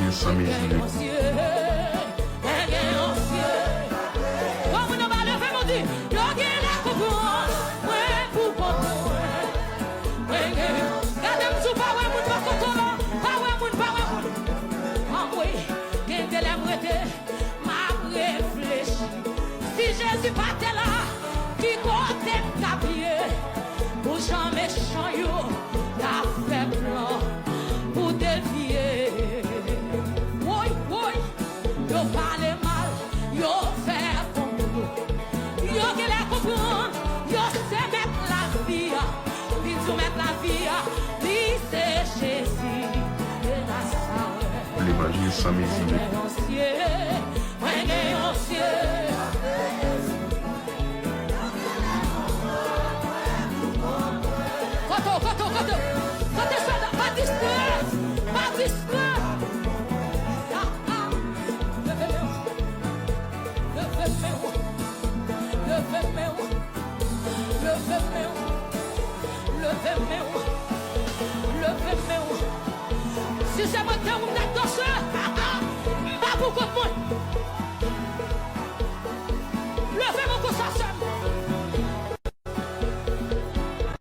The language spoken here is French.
l'Évangile sans mesure. Si Jésus partait là, qui côté tapier, pour Jean méchant, yo, la fait plan pour dévier. Oui, oui, yo parle mal, yo fait bon. Yo qui les comprend, yo c'est mettre la vie, puis tout mettre la vie, puis c'est Jésus et la salle. L'Évangile sans mesure. Si c'est matin, on a dansé, pas beaucoup de monde.